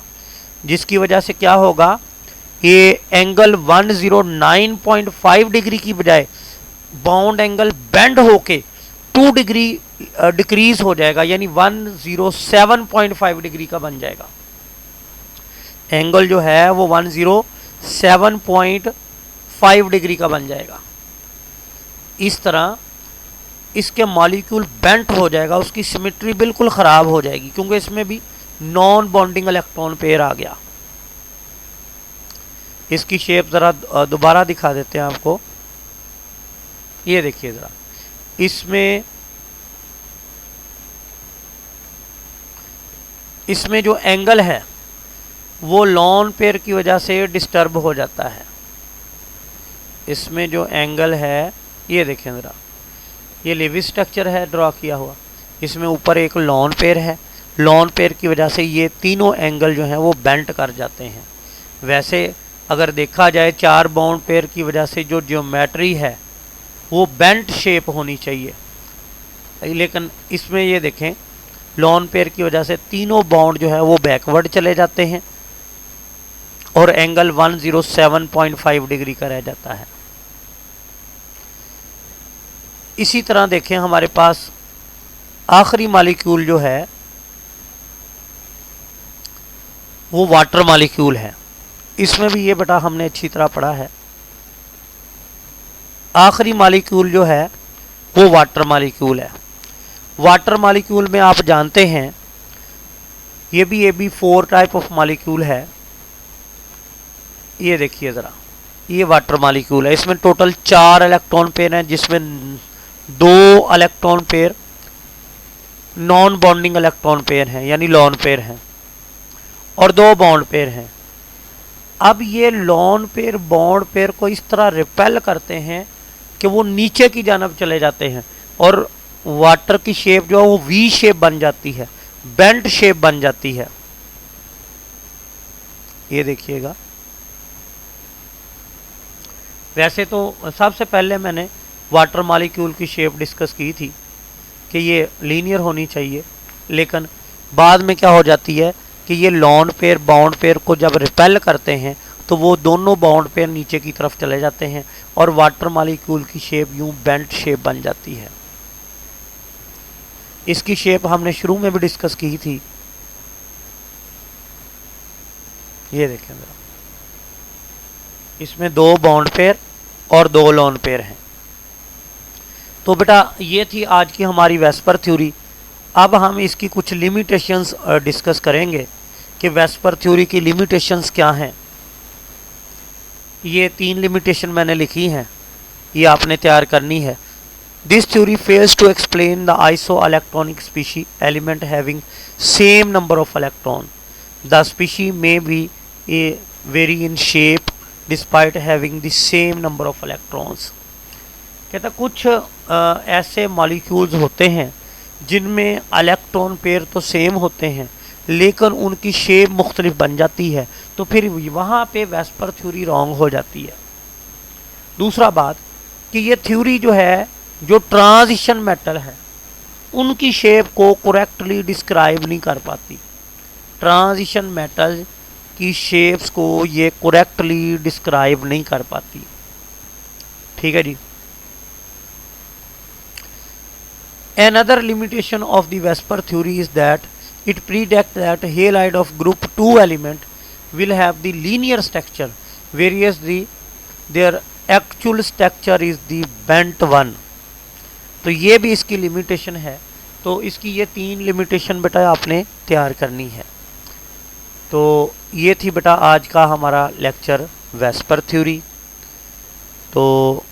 जिसकी वजह से क्या होगा, ये एंगल 109.5 डिग्री की बजाय बॉन्ड एंगल बेंड होके 2 डिग्री डिक्रीज हो जाएगा, यानी 107.5 डिग्री का बन जाएगा। एंगल जो है वो 107.5 डिग्री का बन जाएगा। इस तरह इसके मॉलिक्यूल बेंट हो जाएगा, उसकी सिमेट्री बिल्कुल ख़राब हो जाएगी क्योंकि इसमें भी नॉन बॉन्डिंग इलेक्ट्रॉन पेयर आ गया। इसकी शेप ज़रा दोबारा दिखा देते हैं आपको, ये देखिए ज़रा, इसमें जो एंगल है वो लॉन पेयर की वजह से डिस्टर्ब हो जाता है। इसमें जो एंगल है ये देखें ज़रा, ये लेविस स्ट्रक्चर है ड्रॉ किया हुआ, इसमें ऊपर एक लॉन पेयर है, लॉन पेयर की वजह से ये तीनों एंगल जो हैं वो बेंट कर जाते हैं। वैसे अगर देखा जाए 4 बॉन्ड पेयर की वजह से जो ज्योमेट्री है वो बेंट शेप होनी चाहिए, लेकिन इसमें ये देखें लॉन पेयर की वजह से तीनों बॉन्ड जो है वो बैकवर्ड चले जाते हैं और एंगल 107.5 डिग्री का रह जाता है। इसी तरह देखें हमारे पास आखिरी मॉलिक्यूल जो है वो वाटर मॉलिक्यूल है। इसमें भी ये बेटा हमने अच्छी तरह पढ़ा है। आखिरी मॉलिक्यूल जो है वो वाटर मॉलिक्यूल है। वाटर मॉलिक्यूल में आप जानते हैं ये भी 4 टाइप ऑफ मॉलिक्यूल है। ये देखिए ज़रा, ये वाटर मॉलिक्यूल है, इसमें टोटल 4 इलेक्ट्रॉन पेयर हैं, जिसमें 2 electron pair non bonding electron pair हैं यानी लॉन पेयर हैं और 2 बॉन्ड पेयर हैं। अब ये लॉन पेयर बॉन्ड पेयर को इस तरह रिपेल करते हैं कि वो नीचे की जानब चले जाते हैं और वाटर की शेप जो है वो वी शेप बन जाती है, बेंट शेप बन जाती है। ये देखिएगा, वैसे तो सबसे पहले मैंने वाटर मॉलिक्यूल की शेप डिस्कस की थी कि ये लीनियर होनी चाहिए, लेकिन बाद में क्या हो जाती है कि ये लॉन पेयर बॉन्ड पेयर को जब रिपेल करते हैं तो वो दोनों बॉन्ड पेयर नीचे की तरफ चले जाते हैं और वाटर मॉलिक्यूल की शेप यूं बेंट शेप बन जाती है। इसकी शेप हमने शुरू में भी डिस्कस की थी। ये देखें जरा, इसमें 2 बॉन्ड पेयर और 2 लॉन पेयर हैं। तो बेटा ये थी आज की हमारी वेस्पर थ्योरी। अब हम इसकी कुछ लिमिटेशंस डिस्कस करेंगे कि वेस्पर थ्योरी की लिमिटेशंस क्या हैं। ये 3 लिमिटेशन मैंने लिखी हैं, ये आपने तैयार करनी है। This theory fails to explain the isoelectronic species element having same number of electron. The species may be vary in shape despite having the same number of electrons. कहता कुछ ऐसे मॉलिक्यूल्स होते हैं जिनमें इलेक्ट्रॉन पेयर तो same होते हैं लेकिन उनकी शेप मुख्तलिफ बन जाती है, तो फिर वहाँ पे वेस्पर थ्योरी रॉन्ग हो जाती है। दूसरा बात कि ये थ्योरी जो है, जो ट्रांजिशन मेटल है उनकी शेप को करेक्टली डिस्क्राइब नहीं कर पाती। ट्रांजिशन मेटल की शेप्स को ये करेक्टली डिस्क्राइब नहीं कर पाती। ठीक है जी। Another limitation of the Vesper theory is that it predicts that halide of group 2 element will have the linear structure, whereas their actual structure is the bent one. तो ये भी इसकी लिमिटेशन है। तो इसकी ये 3 लिमिटेशन बेटा आपने तैयार करनी है। तो ये थी बेटा आज का हमारा लेक्चर वेस्पर थ्योरी। तो